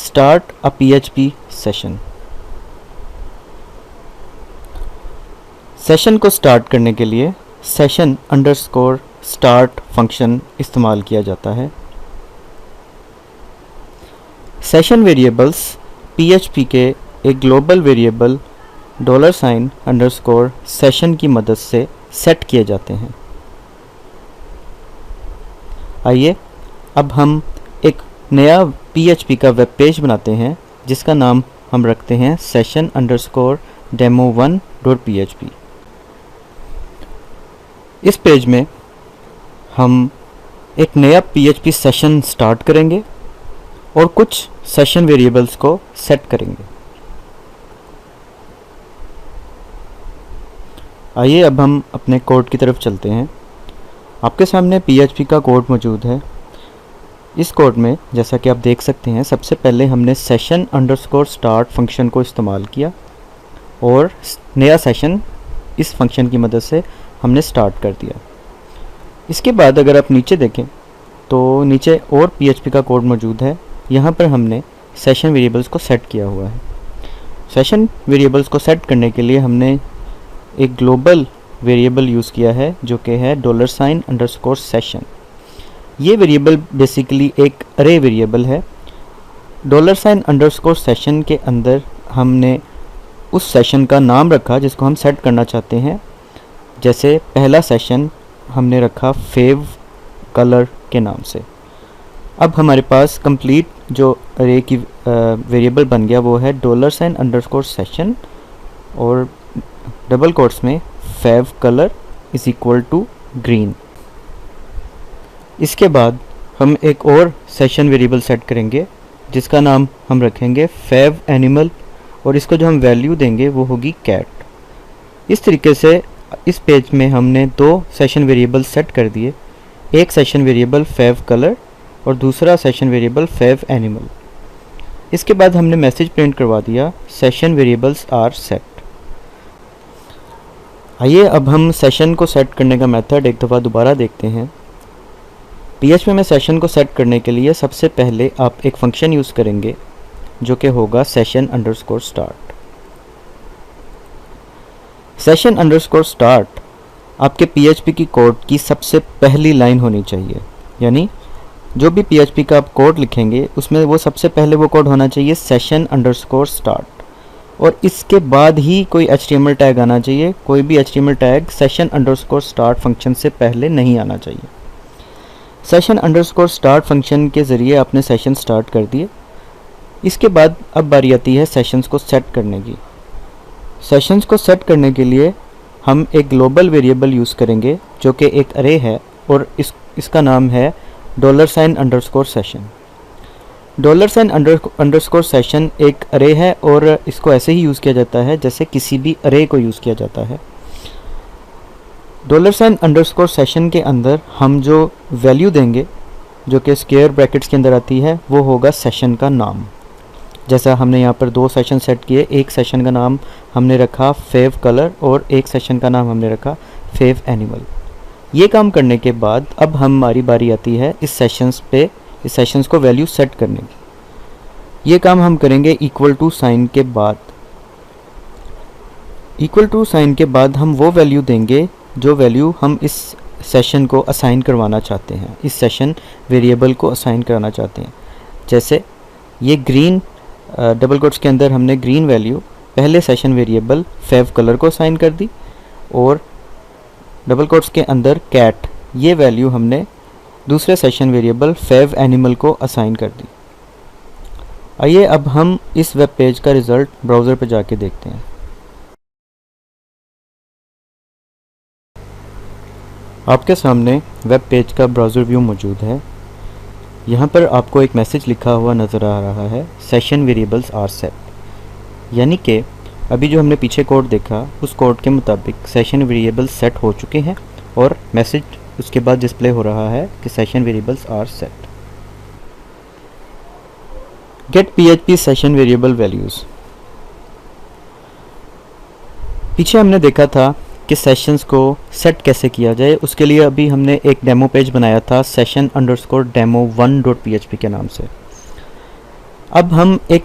start a PHP session. Session को start करने के लिए सेशन अंडरस्कोर स्टार्ट फंक्शन इस्तेमाल किया जाता है. सेशन वेरिएबल्स PHP के एक ग्लोबल वेरिएबल $_session की मदद से सेट किए जाते हैं. आइए अब हम एक नया PHP का वेब पेज बनाते हैं जिसका नाम हम रखते हैं session_demo1.php. इस पेज में हम एक नया PHP सेशन स्टार्ट करेंगे और कुछ सेशन वेरिएबल्स को सेट करेंगे. आइए अब हम अपने कोड की तरफ चलते हैं. आपके सामने PHP का कोड मौजूद है. इस कोड में जैसा कि आप देख सकते हैं सबसे पहले हमने session_start फंक्शन को इस्तेमाल किया और नया सेशन इस फंक्शन की मदद से हमने स्टार्ट कर दिया. इसके बाद अगर आप नीचे देखें तो नीचे और PHP का कोड मौजूद है. यहाँ पर हमने सेशन वेरिएबल्स को सेट किया हुआ है. सेशन वेरिएबल्स को सेट करने के लिए हमने एक ग्लोबल वेरिएबल यूज़ किया है जो कि है $_session. ये वेरिएबल बेसिकली एक अरे वेरिएबल है. $_session के अंदर हमने उस सेशन का नाम रखा जिसको हम सेट करना चाहते हैं. जैसे पहला सेशन हमने रखा फेव कलर के नाम से. अब हमारे पास कंप्लीट जो अरे की वेरिएबल बन गया वो है $_session और डबल कोट्स में fav colour is equal to green. इसके बाद हम एक और सेशन वेरिएबल सेट करेंगे जिसका नाम हम रखेंगे फेव एनिमल और इसको जो हम वैल्यू देंगे वो होगी कैट. इस तरीके से इस पेज में हमने दो सेशन वेरिएबल सेट कर दिए. एक सेशन वेरिएबल फेव कलर और दूसरा सेशन वेरिएबल फेव एनिमल. इसके बाद हमने मैसेज प्रिंट करवा दिया सेशन वेरिएबल्स आर सेट. आइए अब हम सेशन को सेट करने का मेथड एक दफ़ा दोबारा देखते हैं. PHP में सेशन को सेट करने के लिए सबसे पहले आप एक फंक्शन यूज़ करेंगे जो कि होगा session_start. session_start आपके PHP की कोड की सबसे पहली लाइन होनी चाहिए. यानी जो भी PHP का आप कोड लिखेंगे उसमें वो सबसे पहले वो कोड होना चाहिए session_start और इसके बाद ही कोई HTML टैग आना चाहिए. कोई भी HTML टैग session_start फंक्शन से पहले नहीं आना चाहिए. session_start फंक्शन के ज़रिए आपने सेशन स्टार्ट कर दिए. इसके बाद अब बारी आती है सेशंस को सेट करने की. सेशंस को सेट करने के लिए हम एक ग्लोबल वेरिएबल यूज़ करेंगे जो कि एक अरे है और इसका नाम है $_session. $_session एक अरे है और इसको ऐसे ही यूज़ किया जाता है जैसे किसी भी अरे को यूज़ किया जाता है. $_session के अंदर हम जो वैल्यू देंगे जो कि स्क्वायर ब्रैकेट्स के अंदर आती है वो होगा सेशन का नाम. जैसा हमने यहाँ पर दो सेशन सेट किए. एक सेशन का नाम हमने रखा फेव कलर और एक सेशन का नाम हमने रखा फेव एनिमल. ये काम करने के बाद अब हमारी बारी आती है इस सेशंस को वैल्यू सेट करने की. ये काम हम करेंगे इक्वल टू साइन के बाद. इक्वल टू साइन के बाद हम वो वैल्यू देंगे जो वैल्यू हम इस सेशन को असाइन करवाना चाहते हैं, इस सेशन वेरिएबल को असाइन कराना चाहते हैं. जैसे ये ग्रीन डबल कोट्स के अंदर हमने ग्रीन वैल्यू पहले सेशन वेरिएबल फेव कलर को असाइन कर दी और डबल कोट्स के अंदर कैट ये वैल्यू हमने दूसरे सेशन वेरिएबल फेव एनिमल को असाइन कर दी. आइए अब हम इस वेब पेज का रिज़ल्ट ब्राउज़र पर जाके देखते हैं. आपके सामने वेब पेज का ब्राउज़र व्यू मौजूद है. यहाँ पर आपको एक मैसेज लिखा हुआ नज़र आ रहा है सेशन वेरिएबल्स आर सेट. यानी कि अभी जो हमने पीछे कोड देखा उस कोड के मुताबिक सेशन वेरिएबल्स सेट हो चुके हैं और मैसेज उसके बाद डिस्प्ले हो रहा है कि session variables are set. Get PHP session variable values. पीछे हमने देखा था कि सेशंस को सेट कैसे किया जाए. उसके लिए अभी हमने एक डेमो पेज बनाया था session_demo1.php के नाम से. अब हम एक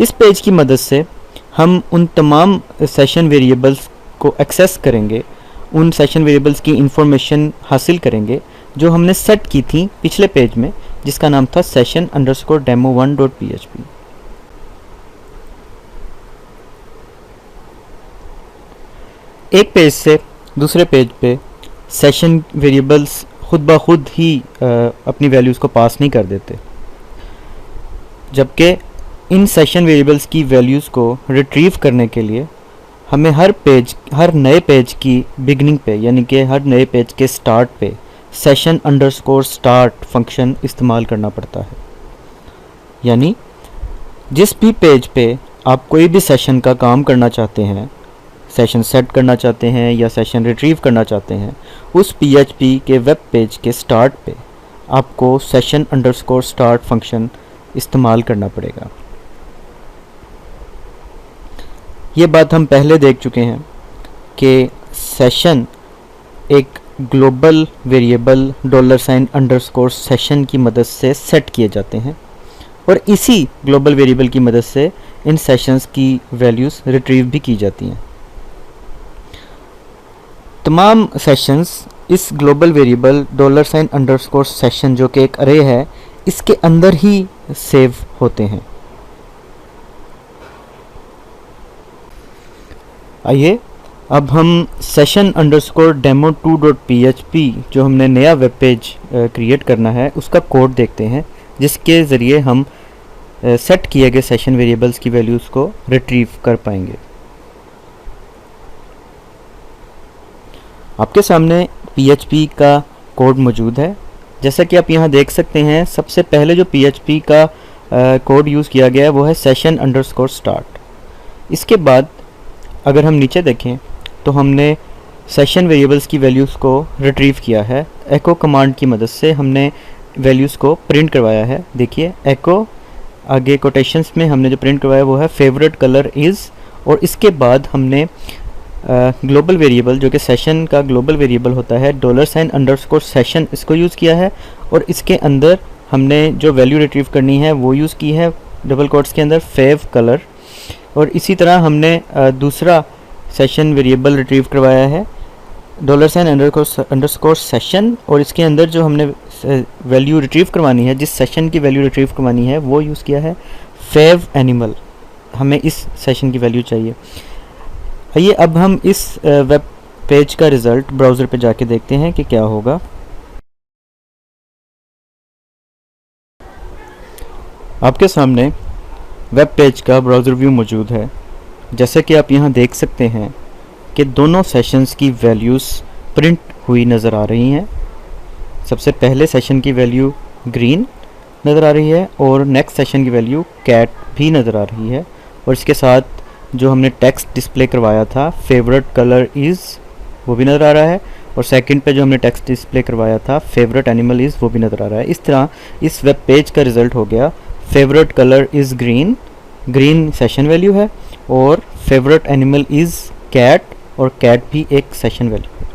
इस पेज की मदद से हम उन तमाम सेशन वेरिएबल्स को एक्सेस करेंगे, उन सेशन वेरिएबल्स की इंफॉर्मेशन हासिल करेंगे जो हमने सेट की थी पिछले पेज में, जिसका नाम था session_demo1.php। एक पेज से दूसरे पेज पे सेशन वेरिएबल्स खुद ब खुद ही अपनी वैल्यूज़ को पास नहीं कर देते, जबकि इन सेशन वेरिएबल्स की वैल्यूज़ को रिट्रीव करने के लिए हमें हर नए पेज की बिगनिंग पे, यानी कि हर नए पेज के स्टार्ट पे session_start फंक्शन इस्तेमाल करना पड़ता है। यानी जिस भी पेज पे आप कोई भी सेशन का काम करना चाहते हैं, सेशन सेट करना चाहते हैं या सेशन रिट्रीव करना चाहते हैं, उस PHP के वेब पेज के स्टार्ट पे आपको session_start फंक्शन इस्तेमाल करना पड़ेगा। ये बात हम पहले देख चुके हैं कि सेशन एक ग्लोबल वेरिएबल $_ की मदद से सेट किए जाते हैं और इसी ग्लोबल वेरिएबल की मदद से इन सेशंस की वैल्यूज़ रिट्रीव भी की जाती हैं। तमाम सेशंस इस ग्लोबल वेरिएबल $_ जो कि एक अरे है, इसके अंदर ही सेव होते हैं। आइए अब हम session_demo2.php जो हमने नया वेब पेज क्रिएट करना है उसका कोड देखते हैं, जिसके ज़रिए हम सेट किए गए सेशन वेरिएबल्स की वैल्यूज़ को रिट्रीव कर पाएंगे। आपके सामने PHP का कोड मौजूद है। जैसा कि आप यहाँ देख सकते हैं, सबसे पहले जो PHP का कोड यूज़ किया गया है वो है session_start। इसके बाद अगर हम नीचे देखें तो हमने सेशन वेरिएबल्स की वैल्यूज़ को रिट्रीव किया है। एको कमांड की मदद से हमने वैल्यूज़ को प्रिंट करवाया है। देखिए एको आगे कोटेशंस में हमने जो प्रिंट करवाया वो है फेवरेट कलर इज़, और इसके बाद हमने ग्लोबल वेरिएबल जो कि सेशन का ग्लोबल वेरिएबल होता है $_session इसको यूज़ किया है, और इसके अंदर हमने जो वैल्यू रिट्रीव करनी है वो यूज़ की है डबल कोट्स के अंदर फेव कलर। और इसी तरह हमने दूसरा सेशन वेरिएबल रिट्रीव करवाया है $_session, और इसके अंदर जो हमने वैल्यू रिट्रीव करवानी है, जिस सेशन की वैल्यू रिट्रीव करवानी है वो यूज़ किया है फेव एनिमल। हमें इस सेशन की वैल्यू चाहिए। आइए अब हम इस वेब पेज का रिज़ल्ट ब्राउज़र पे जाके देखते हैं कि क्या होगा। आपके सामने वेब पेज का ब्राउज़र व्यू मौजूद है। जैसे कि आप यहाँ देख सकते हैं कि दोनों सेशंस की वैल्यूज़ प्रिंट हुई नज़र आ रही हैं। सबसे पहले सेशन की वैल्यू ग्रीन नज़र आ रही है और नेक्स्ट सेशन की वैल्यू कैट भी नज़र आ रही है, और इसके साथ जो हमने टेक्स्ट डिस्प्ले करवाया था फेवरेट कलर इज़ वो भी नज़र आ रहा है, और सेकंड पे जो हमने टेक्स्ट डिस्प्ले करवाया था फेवरेट एनिमल इज़ वो भी नज़र आ रहा है। इस तरह इस वेब पेज का रिज़ल्ट हो गया favourite colour is green, green session value है, और फेवरेट एनिमल इज़ कैट, और कैट भी एक सेशन वैल्यू है।